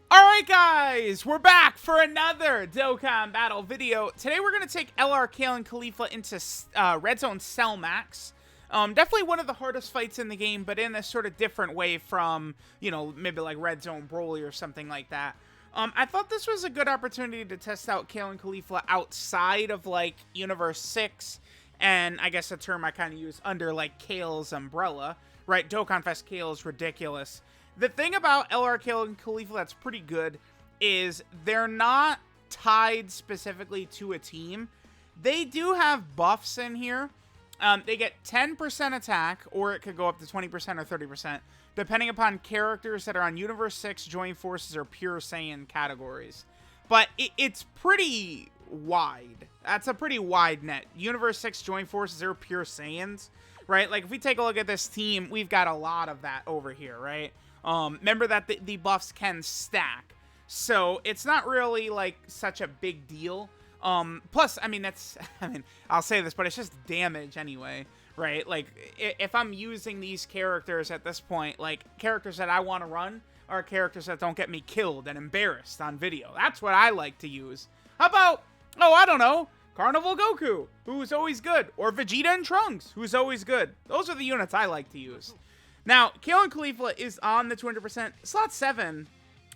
Alright guys, we're back for another Dokkan battle video. Today we're going to take LR Kale and Caulifla into Red Zone Cell Max. Definitely one of the hardest fights in the game, but in a sort of different way from, you know, maybe like Red Zone Broly or something like that. I thought this was a good opportunity to test out Kale and Caulifla outside of like Universe 6, and I guess a term I kind of use under like Kale's umbrella, right? Dokkan Fest Kale is ridiculous. The thing about LR Kale and Caulifla that's pretty good is they're not tied specifically to a team. They do have buffs in here. They get 10% attack, or it could go up to 20% or 30%, depending upon characters that are on Universe 6, Joint Forces, or Pure Saiyan categories. But it's pretty wide. That's a pretty wide net. Universe 6, Joint Forces, or Pure Saiyans, right? Like, if we take a look at this team, we've got a lot of that over here, right? Remember that the buffs can stack, so it's not really like such a big deal. Plus, I mean, I'll say this, but it's just damage anyway, right? Like, if I'm using these characters at this point, like, characters that I want to run are characters that don't get me killed and embarrassed on video. That's what I like to use. How about, oh, I don't know, Carnival Goku, who's always good, or Vegeta and Trunks, who's always good. Those are the units I like to use. Now, Kale and Caulifla is on the 200%. Slot 7,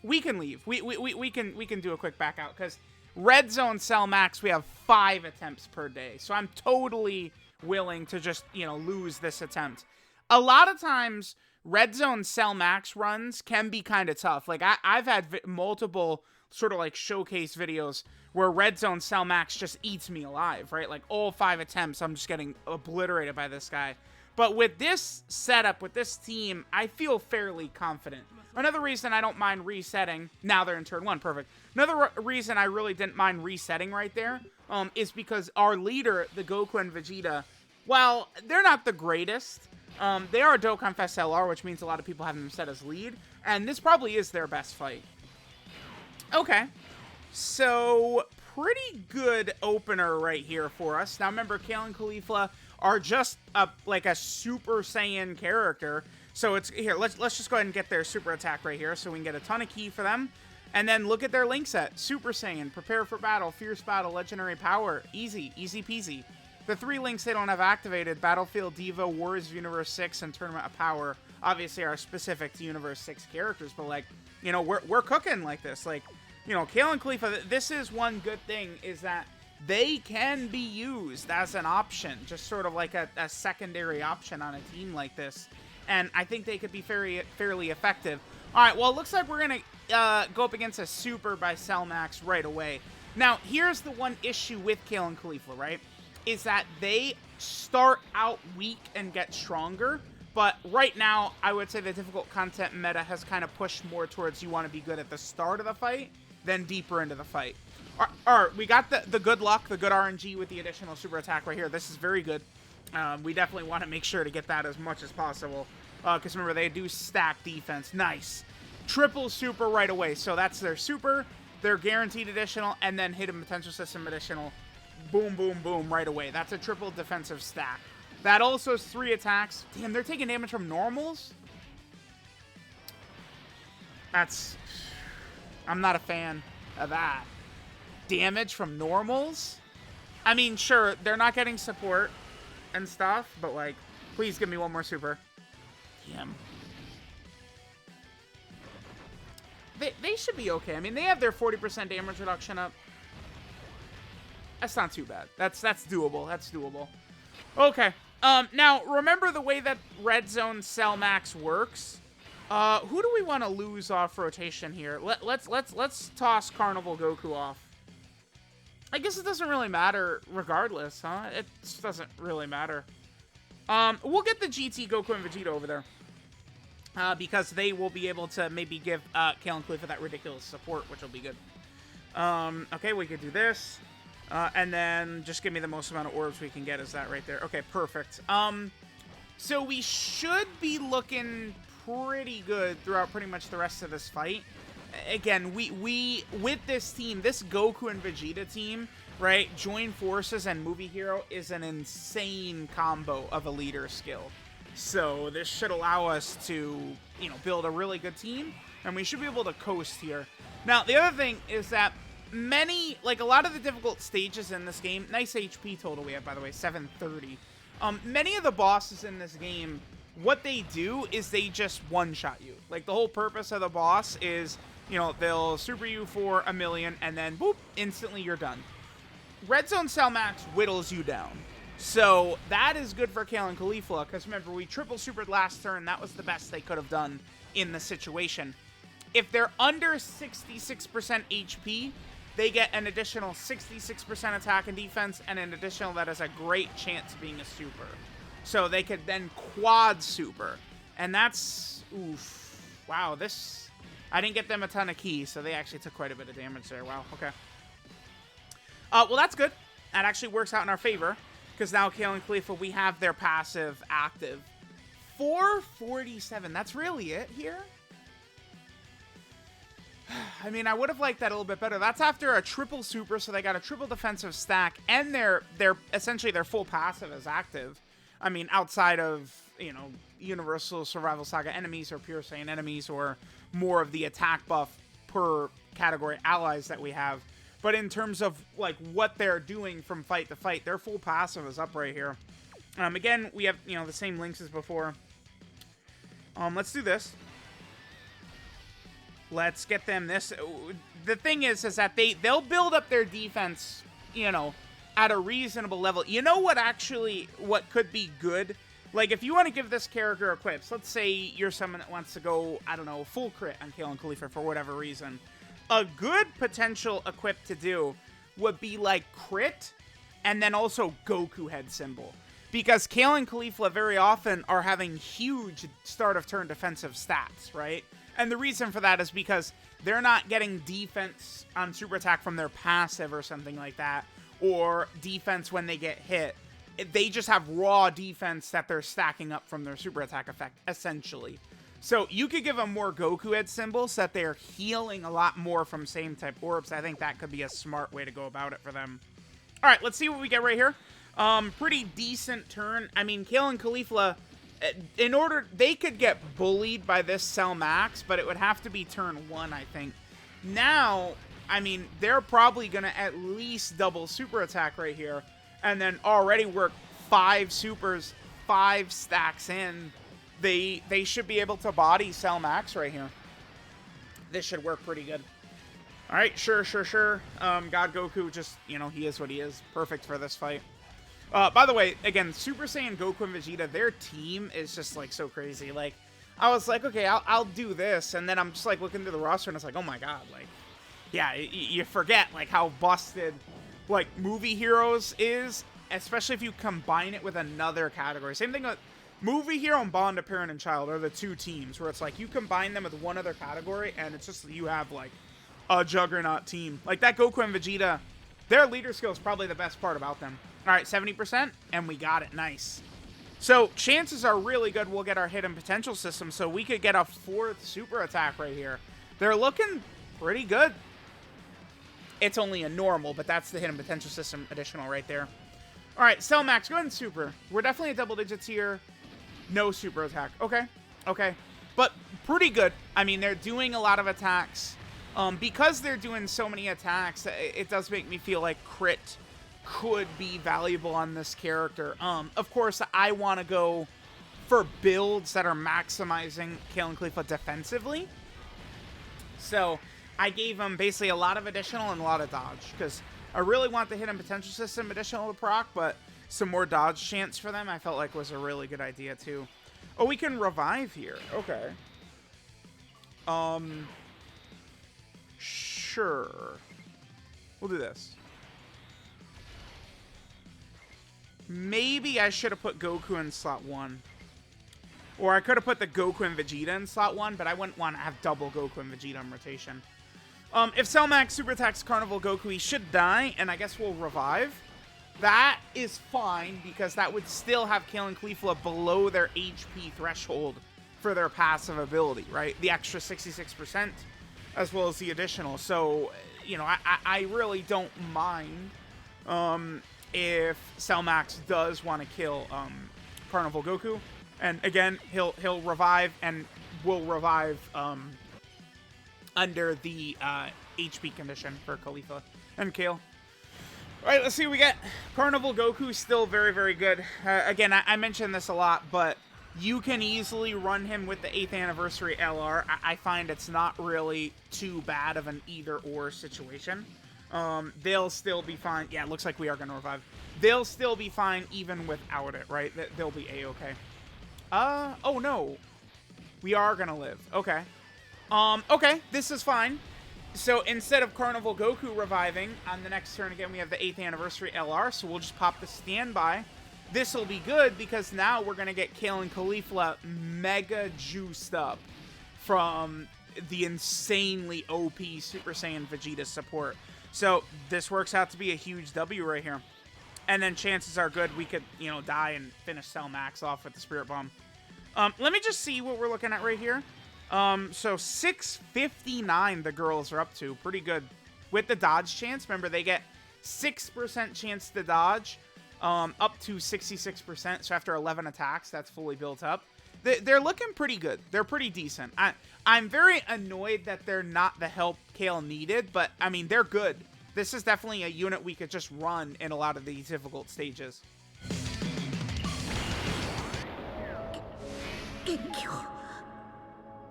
we can leave. We can do a quick back out, because Red Zone Cell Max, we have 5 attempts per day. So I'm totally willing to just, you know, lose this attempt. A lot of times, Red Zone Cell Max runs can be kind of tough. Like, I've had multiple sort of like showcase videos where Red Zone Cell Max just eats me alive, right? Like, all 5 attempts, I'm just getting obliterated by this guy. But with this setup, with this team, I feel fairly confident. Another reason I don't mind resetting, now they're in turn 1, perfect. Another reason I really didn't mind resetting right there is because our leader, the Goku and Vegeta, while they're not the greatest, they are Dokkan Fest LR, which means a lot of people have them set as lead, and this probably is their best fight. Okay, so pretty good opener right here for us. Now remember, Kale and Caulifla are just like a Super Saiyan character. So it's here, let's just go ahead and get their super attack right here so we can get a ton of ki for them. And then look at their link set. Super Saiyan, Prepare for Battle, Fierce Battle, Legendary Power. Easy peasy. The 3 links they don't have activated, Battlefield Diva, Wars of Universe 6, and Tournament of Power, obviously are specific to Universe 6 characters, but like, you know, we're cooking like this. Like, you know, Kale and Caulifla, this is one good thing, is that they can be used as an option, just sort of like a secondary option on a team like this. And I think they could be fairly effective. All right, well, it looks like we're going to go up against a Super by Cell Max right away. Now, here's the one issue with Kale and Caulifla, right? Is that they start out weak and get stronger. But right now, I would say the difficult content meta has kind of pushed more towards you want to be good at the start of the fight than deeper into the fight. All right, we got the good luck, the good RNG with the additional super attack right here. This is very good. We definitely want to make sure to get that as much as possible. Because remember, they do stack defense. Nice. Triple super right away. So that's their super, their guaranteed additional, and then hidden potential system additional. Boom, boom, boom right away. That's a triple defensive stack. That also is 3 attacks. Damn, they're taking damage from normals? I'm not a fan of that. Damage from normals? I mean, sure, they're not getting support and stuff, but like, please give me one more super. Damn. They should be okay. I mean, they have their 40% damage reduction up. That's not too bad. That's doable. That's doable. Okay. Now, remember the way that Red Zone Cell Max works? Who do we want to lose off rotation here? Let's toss Carnival Goku off. I guess it doesn't really matter regardless, huh? It just doesn't really matter. We'll get the GT Goku and Vegeta over there. Because they will be able to maybe give Kale and Caulifla that ridiculous support, which will be good. Okay, we could do this. And then just give me the most amount of orbs we can get is that right there. Okay, perfect. So we should be looking pretty good throughout pretty much the rest of this fight. Again, we with this team, this Goku and Vegeta team, right? Join Forces and Movie Hero is an insane combo of a leader skill. So this should allow us to you know, build a really good team, and we should be able to coast here. Now, the other thing is that many, like a lot of the difficult stages in this game, nice HP total we have, by the way, 730. Many of the bosses in this game, what they do is they just one-shot you. Like, the whole purpose of the boss is, you know, they'll super you for a million, and then, boop, instantly you're done. Red Zone Cell Max whittles you down. So that is good for Kale and Caulifla, because remember, we triple supered last turn. That was the best they could have done in the situation. If they're under 66% HP, they get an additional 66% attack and defense, and an additional that has a great chance of being a super. So they could then quad super. And that's, oof. Wow, this, I didn't get them a ton of keys, so they actually took quite a bit of damage there. Wow, okay. Well, that's good. That actually works out in our favor, because now Kale and Caulifla, we have their passive active. 447, that's really it here? I mean, I would have liked that a little bit better. That's after a triple super, so they got a triple defensive stack, and they're essentially their full passive is active. I mean, outside of, you know, Universal Survival Saga enemies or Pure Saiyan enemies, or more of the attack buff per category allies that we have. But in terms of, like, what they're doing from fight to fight, their full passive is up right here. Again, we have, you know, the same links as before. Let's do this. Let's get them this. The thing is that they'll build up their defense, you know, at a reasonable level. You know what could be good? Like, if you want to give this character equips, let's say you're someone that wants to go, I don't know, full crit on Kale and Caulifla for whatever reason. A good potential equip to do would be like crit and then also Goku head symbol. Because Kale and Caulifla very often are having huge start of turn defensive stats, right? And the reason for that is because they're not getting defense on super attack from their passive or something like that, or defense when they get hit. They just have raw defense that they're stacking up from their super attack effect, essentially. So you could give them more Goku head symbols that they're healing a lot more from same type orbs. I think that could be a smart way to go about it for them. All right, let's see what we get right here. Pretty decent turn. I mean, Kale and Caulifla, they could get bullied by this Cell Max, but it would have to be turn 1, I think. Now, I mean, they're probably going to at least double super attack right here, and then already work 5 supers, 5 stacks in. They should be able to body Cell Max right here. This should work pretty good. All right, sure. God Goku, just, you know, he is what he is. Perfect for this fight. By the way, again, Super Saiyan Goku and Vegeta, their team is just, like, so crazy. Like, I was like, okay, I'll do this, and then I'm just, like, looking through the roster, and it's like, oh my god, like, yeah, you forget, like, how busted, like, Movie Heroes is, especially if you combine it with another category. Same thing with Movie Hero and Bond of Parent and Child are the two teams where it's like you combine them with one other category and it's just you have like a juggernaut team. Like that Goku and Vegeta, their leader skill is probably the best part about them. All right, 70%, and we got it. Nice. So chances are really good we'll get our hidden potential system, so we could get a 4th super attack right here. They're looking pretty good. It's only a normal, but that's the hidden potential system additional right there. All right, Cell Max, go ahead and super. We're definitely at double digits here. No super attack. Okay. But pretty good. I mean, they're doing a lot of attacks. Because they're doing so many attacks, it does make me feel like crit could be valuable on this character. Of course, I want to go for builds that are maximizing Kale and Caulifla defensively. So I gave them basically a lot of additional and a lot of dodge, because I really want the hidden potential system additional to proc, but some more dodge chance for them I felt like was a really good idea too. Oh, we can revive here. Okay. Sure. We'll do this. Maybe I should have put Goku in slot 1. Or I could have put the Goku and Vegeta in slot 1, but I wouldn't want to have double Goku and Vegeta in rotation. If Cell Max super attacks Carnival Goku, he should die, and I guess we'll revive. That is fine, because that would still have Kale and Caulifla below their HP threshold for their passive ability, right? The extra 66%, as well as the additional. So, you know, I really don't mind if Cell Max does want to kill Carnival Goku. And again, he'll revive and will revive under the HP condition for Caulifla and Kale. All right, let's see what we get. Carnival Goku still very, very good. Again, I mentioned this a lot, but you can easily run him with the 8th anniversary LR. I find it's not really too bad of an either-or situation. They'll still be fine. Yeah, it looks like we are going to revive. They'll still be fine even without it, right? They'll be A-okay. Oh no. We are going to live. Okay. Okay, this is fine. So instead of Carnival Goku reviving, on the next turn again, we have the 8th anniversary LR, so we'll just pop the standby. This will be good because now we're going to get Kale and Caulifla mega juiced up from the insanely OP Super Saiyan Vegeta support. So this works out to be a huge W right here. And then chances are good we could, you know, die and finish Cell Max off with the Spirit Bomb. Let me just see what we're looking at right here. So 659 the girls are up to. Pretty good. With the dodge chance, remember they get 6% chance to dodge, up to 66%. So after 11 attacks, that's fully built up. They're looking pretty good. They're pretty decent. I'm very annoyed that they're not the help Kale needed, but I mean, they're good. This is definitely a unit we could just run in a lot of these difficult stages.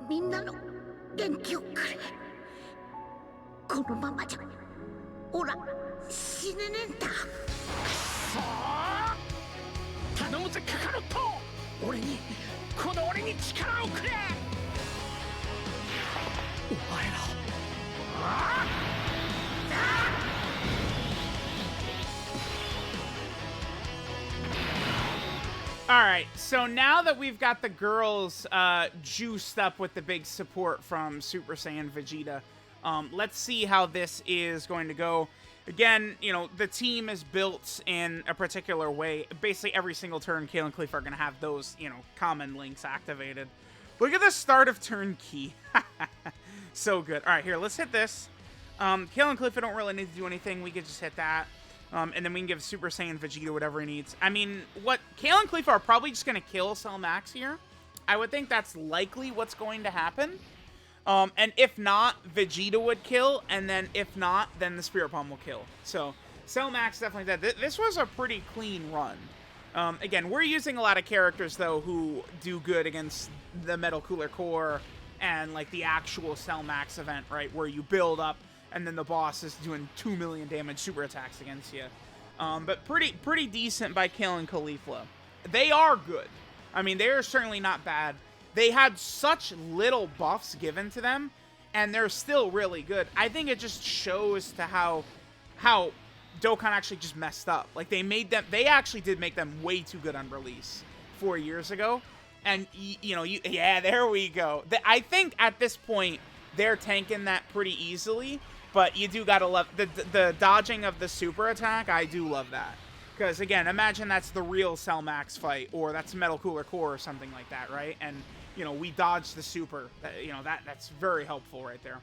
みんなの元気をくれ。このままじゃオラ死ねねえんだ。くそー、頼むぜカカロット。この俺に力をくれ。お前ら。Alright, so now that we've got the girls juiced up with the big support from Super Saiyan Vegeta, let's see how this is going to go. Again, you know, the team is built in a particular way. Basically, every single turn, Kale and Caulifla are going to have those, you know, common links activated. Look at the start of turn key. So good. Alright, here, let's hit this. Kale and Caulifla don't really need to do anything. We could just hit that. And then we can give Super Saiyan Vegeta whatever he needs. I mean, what Kale and Caulifla are probably just going to kill Cell Max here. I would think that's likely what's going to happen. And if not, Vegeta would kill. And then if not, then the Spirit Bomb will kill. So Cell Max definitely dead. This was a pretty clean run. Again, we're using a lot of characters, though, who do good against the Metal Cooler Core and, like, the actual Cell Max event, right? Where you build up and then the boss is doing 2 million damage super attacks against you. But pretty decent by Kale and Caulifla. They are good. I mean, they are certainly not bad. They had such little buffs given to them, and they're still really good. I think it just shows to how Dokkan actually just messed up. Like, they actually did make them way too good on release 4 years ago. And, yeah, there we go. I think at this point, they're tanking that pretty easily. But you do gotta love the dodging of the super attack. I do love that. Because, again, imagine that's the real Cell Max fight. Or that's Metal Cooler Core or something like that, right? And, you know, we dodged the super. That's very helpful right there.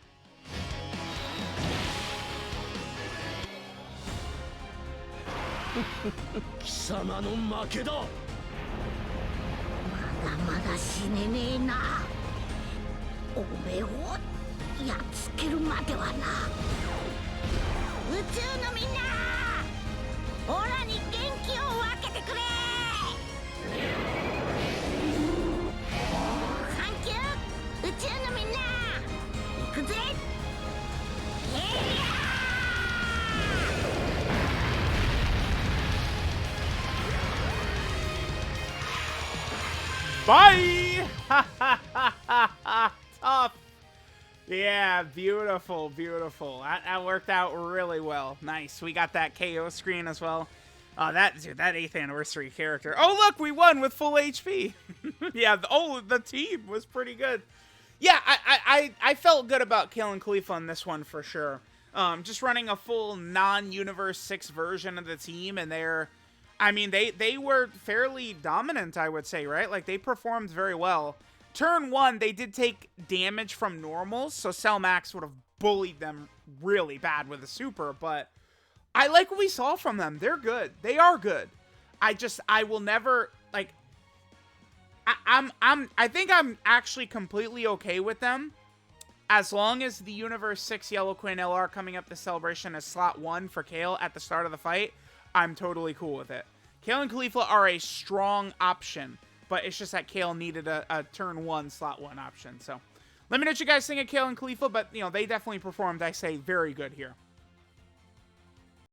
貴様の負けだ。まだまだ死ねねえな。おめえをやっつけるまではな。宇宙のみんな、オラに元気を分けてくれ。サンキュー、宇宙のみんな。行くぜ。Bye! Tough. Yeah, beautiful, beautiful. That worked out really well. Nice. We got that KO screen as well. That 8th anniversary character. Oh, look, we won with full HP. Yeah, the team was pretty good. Yeah, I felt good about Kale and Caulifla in this one for sure. Just running a full non-Universe 6 version of the team, and they were fairly dominant, I would say, right? Like, they performed very well. Turn 1, they did take damage from normals, so Cell Max would have bullied them really bad with a super, but I like what we saw from them. They're good. They are good. I will never, like, I think I'm actually completely okay with them. As long as the Universe 6 Yellow Queen LR coming up the celebration as slot 1 for Kale at the start of the fight, I'm totally cool with it. Kale and Caulifla are a strong option, but it's just that Kale needed a turn 1 slot 1 option. So let me know what you guys think of Kale and Caulifla, but you know, they definitely performed, I say, very good here.